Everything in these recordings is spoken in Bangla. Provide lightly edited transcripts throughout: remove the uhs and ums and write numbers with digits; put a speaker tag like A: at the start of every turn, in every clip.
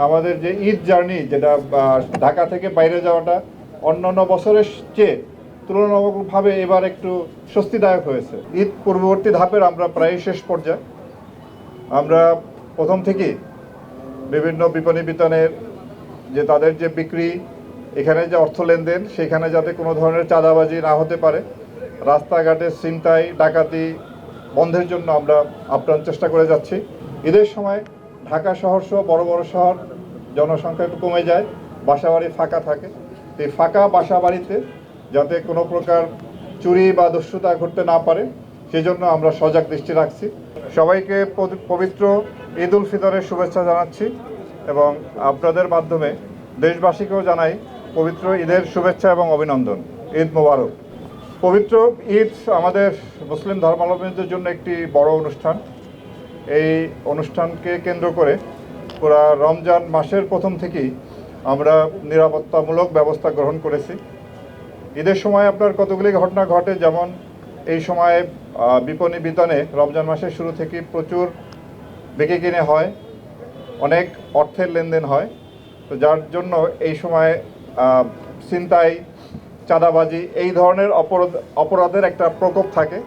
A: আমাদের যে ঈদ জার্নি, যেটা ঢাকা থেকে বাইরে যাওয়াটা অন্যান্য বছরের চেয়ে তুলনামূলকভাবে এবার একটু স্বস্তিদায়ক হয়েছে। ঈদ পূর্ববর্তী ধাপের আমরা প্রায় শেষ পর্যায়ে। আমরা প্রথম থেকেই বিভিন্ন বিপণী বিতানের যে তাদের যে বিক্রি, এখানে যে অর্থ লেনদেন, সেখানে যাতে কোনো ধরনের চাঁদাবাজি না হতে পারে, রাস্তাঘাটে ছিনতাই ডাকাতি বন্ধের জন্য আমরা আপ্রাণ চেষ্টা করে যাচ্ছি। ঈদের সময় ঢাকা শহর সহ বড় বড় শহর জনসংখ্যা একটু কমে যায়, বাসাবাড়ি ফাঁকা থাকে। এই ফাঁকা বাসাবাড়িতে যাতে কোনো প্রকার চুরি বা দস্যুতা ঘটতে না পারে, সেজন্য আমরা সজাগ দৃষ্টি রাখছি। সবাইকে পবিত্র ঈদ উল ফিতরের শুভেচ্ছা জানাচ্ছি এবং আপনাদের মাধ্যমে দেশবাসীকেও জানাই পবিত্র ঈদের শুভেচ্ছা এবং অভিনন্দন। ঈদ মোবারক। পবিত্র ঈদ আমাদের মুসলিম ধর্মাবলম্বীদের জন্য একটি বড় অনুষ্ঠান। এই অনুষ্ঠানকে কেন্দ্র করে পুরা রমজান মাসের প্রথম থেকেই আমরা নিরাপত্তামূলক ব্যবস্থা গ্রহণ করেছি। ঈদের সময় আপনার কতগুলি ঘটনা ঘটে, যেমন এই সময়ে বিপণী বিতানে রমজান মাসের শুরু থেকে প্রচুর বিক্রি কিনে হয়, অনেক অর্থের লেনদেন হয়। তো যার জন্য এই সময় ছিনতাই চাঁদাবাজি এই ধরনের অপরাধের একটা প্রকোপ থাকে।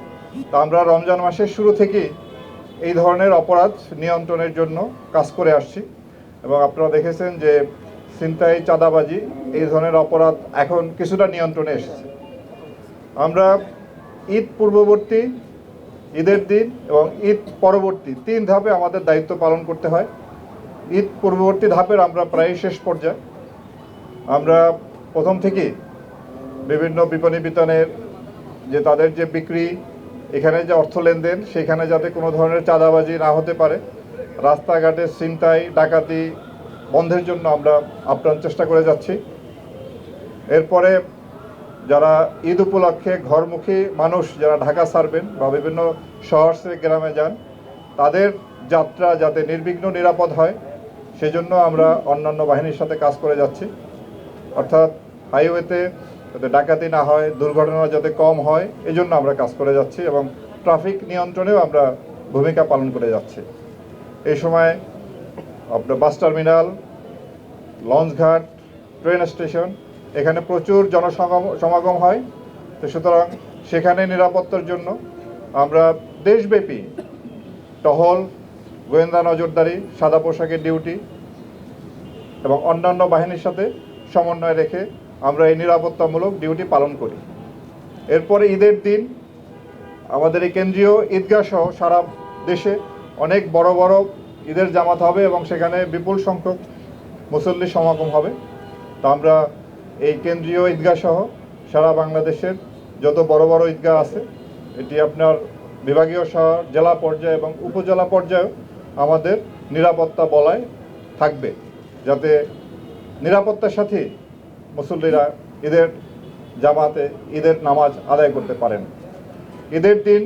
A: তো আমরা রমজান মাসের শুরু থেকেই এই ধরনের অপরাধ নিয়ন্ত্রণের জন্য কাজ করে আসছি এবং আপনারা দেখেছেন যে ছিনতাই চাঁদাবাজি এই ধরনের অপরাধ এখন কিছুটা নিয়ন্ত্রণে এসেছে। আমরা ঈদ পূর্ববর্তী, ঈদের দিন এবং ঈদ পরবর্তী 3 ধাপে আমাদের দায়িত্ব পালন করতে হয়। ঈদ পূর্ববর্তী ধাপের আমরা প্রায় শেষ পর্যায়ে। আমরা প্রথম থেকেই বিভিন্ন বিপণী বিতানের যে তাদের যে বিক্রি, এখানে যে অর্থ লেনদেন, সেখানে যাতে কোনো ধরনের চাঁদাবাজি না হতে পারে, রাস্তাঘাটে ছিনতাই ডাকাতি বন্ধের জন্য আমরা আপ্রাণ চেষ্টা করে যাচ্ছি। এরপরে যারা ঈদ উপলক্ষে ঘরমুখী মানুষ যারা ঢাকা ছাড়বেন বা বিভিন্ন শহর থেকে গ্রামে যান, তাদের যাত্রা যাতে নির্বিঘ্ন নিরাপদ হয়, সেজন্য আমরা অন্যান্য বাহিনীর সাথে কাজ করে যাচ্ছি। অর্থাৎ হাইওয়েতে যাতে ডাকাতি না হয়, দুর্ঘটনা যাতে কম হয়, এজন্য আমরা কাজ করে যাচ্ছি এবং ট্রাফিক নিয়ন্ত্রণেও আমরা ভূমিকা পালন করে যাচ্ছি। এই সময় আপনার বাস টার্মিনাল, লঞ্চঘাট, ট্রেন স্টেশন, এখানে প্রচুর জনসমাগম হয়। তো সুতরাং সেখানে নিরাপত্তার জন্য আমরা দেশব্যাপী টহল, গোয়েন্দা নজরদারি, সাদা পোশাকের ডিউটি এবং অন্যান্য বাহিনীর সাথে সমন্বয় রেখে আমরা এই নিরাপত্তামূলক ডিউটি পালন করি। এরপরে ঈদের দিন আমাদের এই কেন্দ্রীয় ঈদগাহ সহ সারা দেশে অনেক বড় বড় ঈদের জামাত হবে এবং সেখানে বিপুল সংখ্যক মুসল্লি সমাগম হবে। তা আমরা এই কেন্দ্রীয় ঈদগাহ সহ সারা বাংলাদেশের যত বড় বড় ঈদগাহ আছে, এটি আপনার বিভাগীয় শহর, জেলা পর্যায়ে এবং উপজেলা পর্যায়েও আমাদের নিরাপত্তা বলয় থাকবে, যাতে নিরাপত্তার সাথে মুসল্লিরা ঈদের জামাতে ঈদের নামাজ আদায় করতে পারেন। ঈদের দিন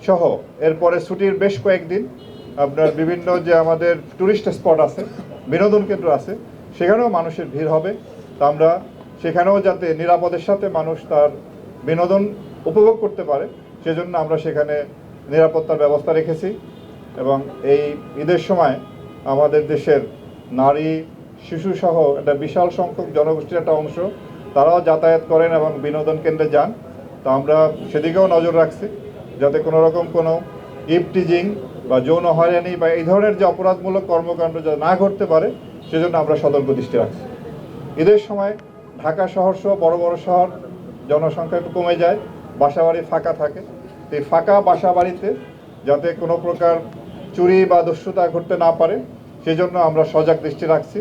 A: সহ এরপরে ছুটির বেশ কয়েকদিন আপনার বিভিন্ন যে আমাদের টুরিস্ট স্পট আছে, বিনোদন কেন্দ্র আছে, সেখানেও মানুষের ভিড় হবে। তা আমরা সেখানেও যাতে নিরাপদের সাথে মানুষ তার বিনোদন উপভোগ করতে পারে, সেজন্য আমরা সেখানে নিরাপত্তার ব্যবস্থা রেখেছি। এবং এই ঈদের সময় আমাদের দেশের নারী শিশুসহ একটা বিশাল সংখ্যক জনগোষ্ঠীর একটা অংশ তারাও যাতায়াত করেন এবং বিনোদন কেন্দ্রে যান। তো আমরা সেদিকেও নজর রাখছি যাতে কোনো রকম কোনো ইভটিজিং বা যৌন হয়রানি বা এই ধরনের যে অপরাধমূলক কর্মকাণ্ড যাতে না ঘটতে পারে, সেজন্য আমরা সতর্ক দৃষ্টি রাখছি। ঈদের সময় ঢাকা শহর সহ বড় বড় শহর জনসংখ্যা একটু কমে যায়, বাসাবাড়ি ফাঁকা থাকে। তো এই ফাঁকা বাসাবাড়িতে যাতে কোনো প্রকার চুরি বা দস্যুতা ঘটতে না পারে, সেজন্য আমরা সজাগ দৃষ্টি রাখছি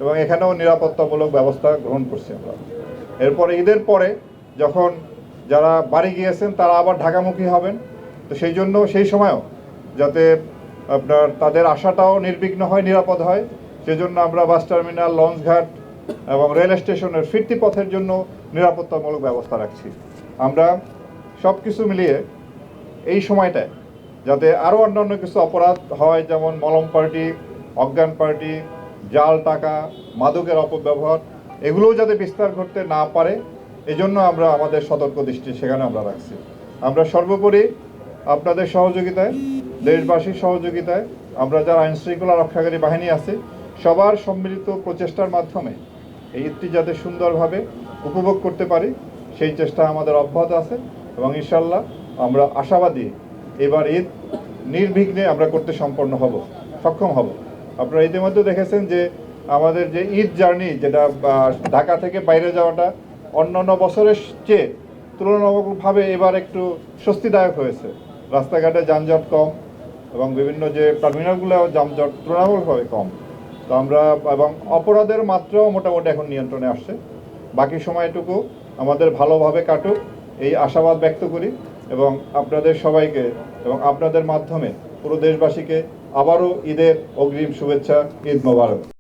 A: এবং এখানেও নিরাপত্তামূলক ব্যবস্থা গ্রহণ করছি আমরা। এরপরে ঈদের পরে যখন যারা বাড়ি গিয়েছেন তারা আবার ঢাকামুখী হবেন, তো সেই জন্য সেই সময়ও যাতে আপনার তাদের আশাটাও নির্বিঘ্ন হয়, নিরাপদ হয়, সেজন্য আমরা বাস টার্মিনাল, লঞ্চঘাট এবং রেল স্টেশনের ফিরতি পথের জন্য নিরাপত্তামূলক ব্যবস্থা রাখছি। আমরা সব কিছু মিলিয়ে এই সময়টায় যাতে আরও অন্যান্য কিছু অপরাধ হয়, যেমন মলম পার্টি, অজ্ঞান পার্টি, জাল টাকা, মাদকের অপব্যবহার, এগুলোও যাতে বিস্তার ঘটতে না পারে, এজন্য আমরা আমাদের সতর্ক দৃষ্টি সেখানে আমরা রাখছি। আমরা সর্বোপরি আপনাদের সহযোগিতায়, দেশবাসীর সহযোগিতায় আমরা যারা আইনশৃঙ্খলা রক্ষাকারী বাহিনী আছে সবার সম্মিলিত প্রচেষ্টার মাধ্যমে এই ঈদটি যাতে সুন্দরভাবে উপভোগ করতে পারি সেই চেষ্টা আমাদের অব্যাহত আছে এবং ইনশাল্লাহ আমরা আশাবাদী এবার ঈদ নির্বিঘ্নে আমরা করতে সক্ষম হব। আপনারা ইতিমধ্যে দেখেছেন যে আমাদের যে ঈদ জার্নি, যেটা ঢাকা থেকে বাইরে যাওয়াটা অন্যান্য বছরের চেয়ে তুলনামূলকভাবে এবার একটু স্বস্তিদায়ক হয়েছে। রাস্তাঘাটে যানজট কম এবং বিভিন্ন যে টার্মিনালগুলো যানজট তুলনামূলকভাবে কম। তো আমরা এবং অপরাধের মাত্রাও মোটামুটি এখন নিয়ন্ত্রণে আসছে। বাকি সময়টুকু আমাদের ভালোভাবে কাটুক এই আশাবাদ ব্যক্ত করি এবং আপনাদের সবাইকে এবং আপনাদের মাধ্যমে পুরো দেশবাসীকে আবারও ঈদের অগ্রিম শুভেচ্ছা। ঈদ মোবারক।